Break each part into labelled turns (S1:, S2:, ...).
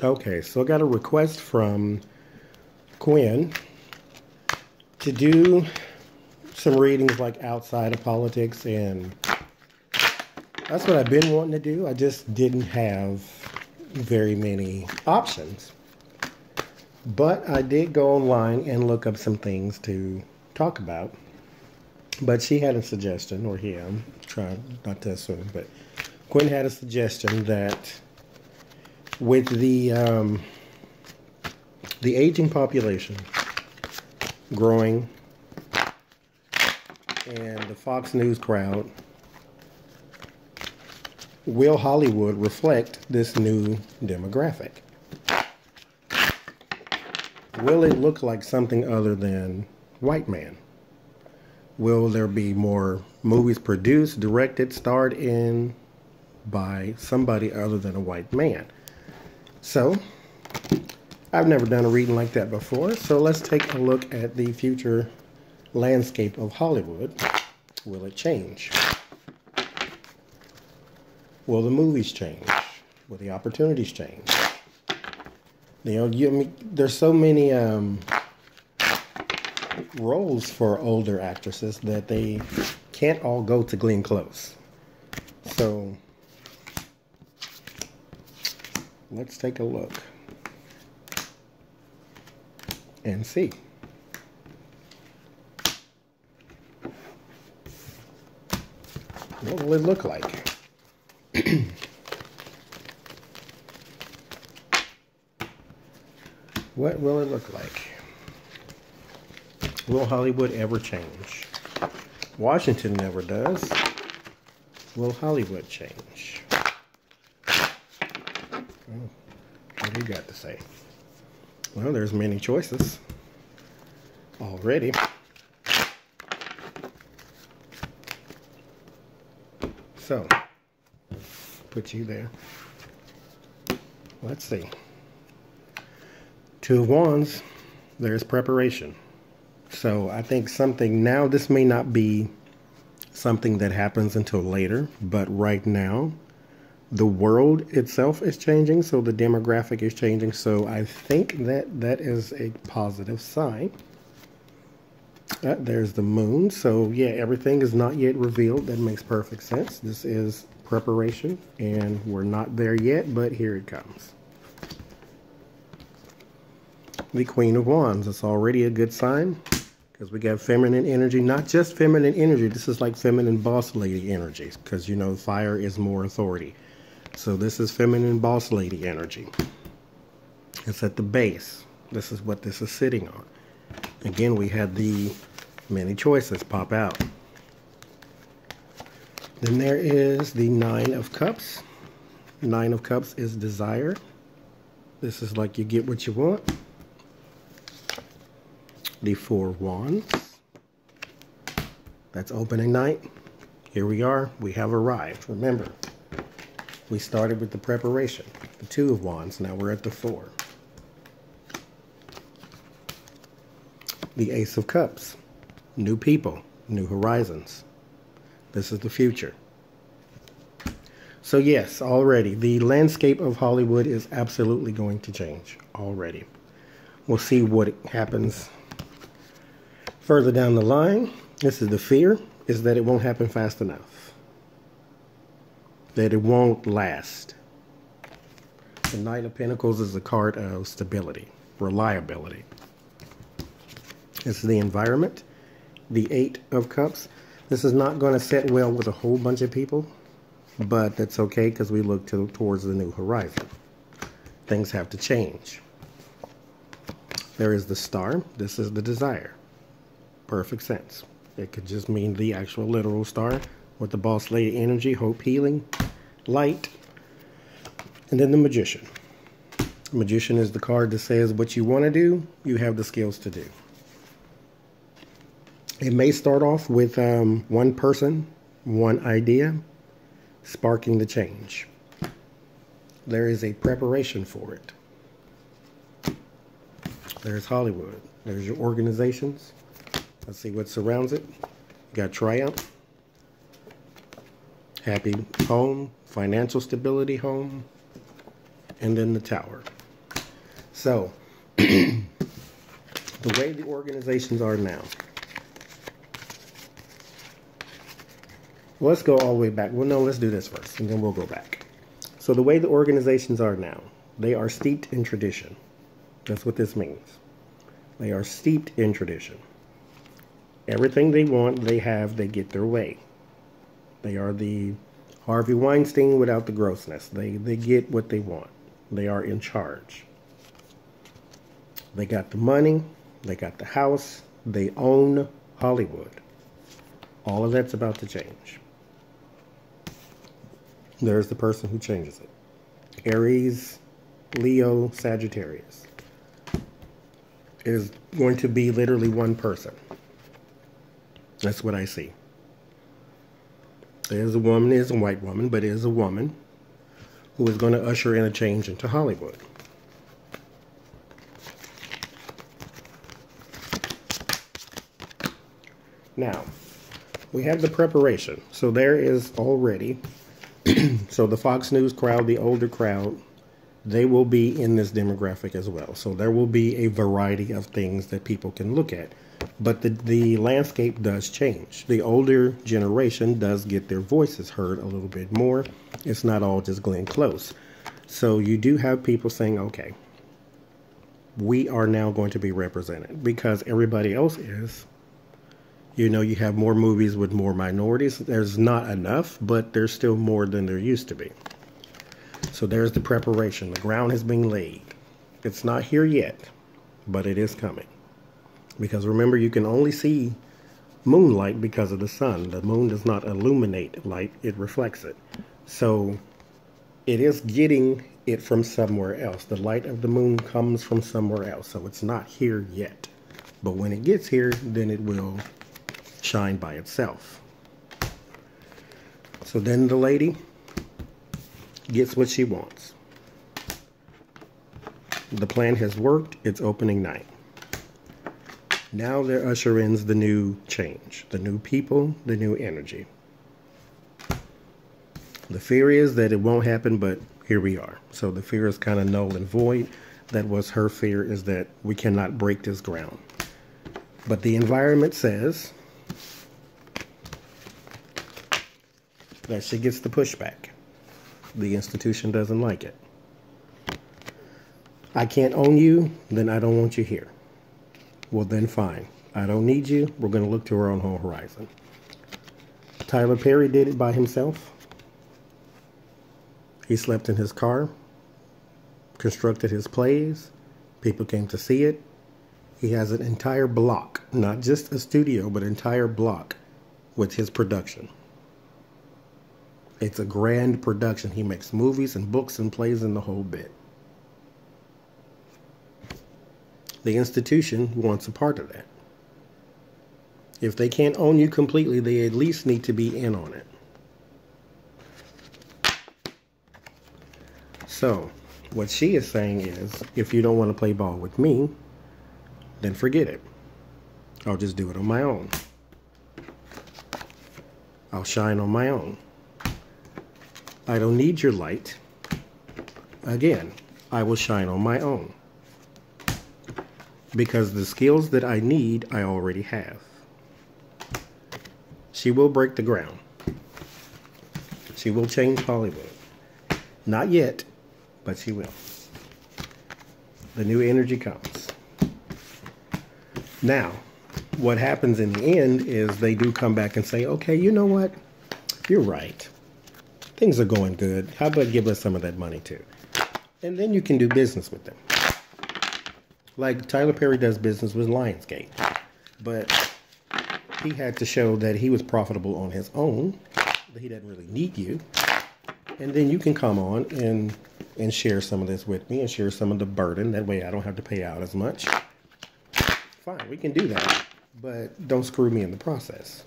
S1: Okay, so I got a request from Quinn to do some readings like outside of politics, and that's what I've been wanting to do. I just didn't have very many options. But I did go online and look up some things to talk about. But she had a suggestion, or he, I'm trying not to assume, but Quinn had a suggestion that with the aging population growing and the Fox News crowd, will Hollywood reflect this new demographic? Will it look like something other than white man? Will there be more movies produced, directed, starred in by somebody other than a white man? So, I've never done a reading like that before, so let's take a look at the future landscape of Hollywood. Will it change? Will the movies change? Will the opportunities change? You know, there's so many roles for older actresses that they can't all go to Glenn Close. So, let's take a look and see. What will it look like? What will it look like? Will Hollywood ever change? Washington never does. Will Hollywood change? Oh, what do you got to say? Well, there's many choices already. So, put you there. Let's see. Two of Wands, there's preparation. So I think something now, this may not be something that happens until later, but right now, the world itself is changing, so the demographic is changing. So I think that is a positive sign. There's the moon. So yeah, everything is not yet revealed. That makes perfect sense. This is preparation, and we're not there yet, but here it comes. The Queen of Wands. It's already a good sign because we got feminine energy. Not just feminine energy. This is like feminine boss lady energy because, you know, fire is more authority. So this is feminine boss lady energy. It's at the base. This is what this is sitting on. Again, we had the many choices pop out. Then there is the Nine of Cups. Nine of Cups is desire. This is like you get what you want. The Four of Wands. That's opening night. Here we are. We have arrived. Remember, we started with the preparation. The Two of Wands. Now we're at the Four. The Ace of Cups. New people. New horizons. This is the future. So yes, already, the landscape of Hollywood is absolutely going to change. Already. We'll see what happens further down the line. This is the fear, is that it won't happen fast enough. That it won't last. The Knight of Pentacles is a card of stability, reliability. This is the environment. The Eight of Cups. This is not going to set well with a whole bunch of people, but that's okay because we look towards the new horizon. Things have to change. There is the Star. This is the desire. Perfect sense. It could just mean the actual literal star with the boss lady energy, hope, healing, light. And then the Magician. The Magician is the card that says what you want to do, you have the skills to do. It may start off with one person, one idea, sparking the change. There is a preparation for it. There's Hollywood. There's your organizations. Let's see what surrounds it. You got Triumph. Happy home. Financial stability home. And then the Tower. So, the way the organizations are now. Let's go all the way back. Well, no, let's do this first, and then we'll go back. So the way the organizations are now, they are steeped in tradition. That's what this means. They are steeped in tradition. Everything they want, they have, they get their way. They are the Harvey Weinstein without the grossness. They get what they want. They are in charge. They got the money. They got the house. They own Hollywood. All of that's about to change. There's the person who changes it. Aries, Leo, Sagittarius. It is going to be literally one person. That's what I see. It is a woman, it is a white woman, but it is a woman who is going to usher in a change into Hollywood. Now, we have the preparation. So there is already, so the Fox News crowd, the older crowd, they will be in this demographic as well. So there will be a variety of things that people can look at. But the landscape does change. The older generation does get their voices heard a little bit more. It's not all just Glenn Close. So you do have people saying, okay, we are now going to be represented because everybody else is. You know, you have more movies with more minorities. There's not enough, but there's still more than there used to be. So there's the preparation. The ground has been laid. It's not here yet, but it is coming. Because remember, you can only see moonlight because of the sun. The moon does not illuminate light, it reflects it. So it is getting it from somewhere else. The light of the moon comes from somewhere else. So it's not here yet. But when it gets here, then it will shine by itself. So then the lady gets what she wants. The plan has worked. It's opening night. Now they're ushering in the new change, the new people, the new energy. The fear is that it won't happen, but here we are. So the fear is kind of null and void. That was her fear, is that we cannot break this ground. But the environment says that she gets the pushback. The institution doesn't like it. I can't own you, then I don't want you here. Well, then fine. I don't need you. We're going to look to our own whole horizon. Tyler Perry did it by himself. He slept in his car, constructed his plays. People came to see it. He has an entire block, not just a studio, but an entire block with his production. It's a grand production. He makes movies and books and plays and the whole bit. The institution wants a part of that. If they can't own you completely, they at least need to be in on it. So, what she is saying is, if you don't want to play ball with me, then forget it. I'll just do it on my own. I'll shine on my own. I don't need your light. Again, I will shine on my own. Because the skills that I need, I already have. She will break the ground. She will change Hollywood. Not yet, but she will. The new energy comes. Now, what happens in the end is they do come back and say, okay, you know what? You're right. Things are going good. How about give us some of that money too? And then you can do business with them. Like Tyler Perry does business with Lionsgate. But he had to show that he was profitable on his own. That he doesn't really need you. And then you can come on and share some of this with me and share some of the burden. That way I don't have to pay out as much. Fine, we can do that. But don't screw me in the process.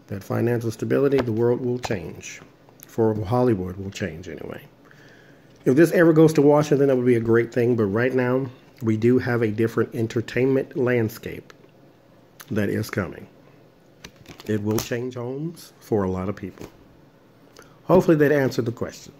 S1: That financial stability, the world will change. For Hollywood will change anyway. If this ever goes to Washington, that would be a great thing. But right now, we do have a different entertainment landscape that is coming. It will change homes for a lot of people. Hopefully that answered the question.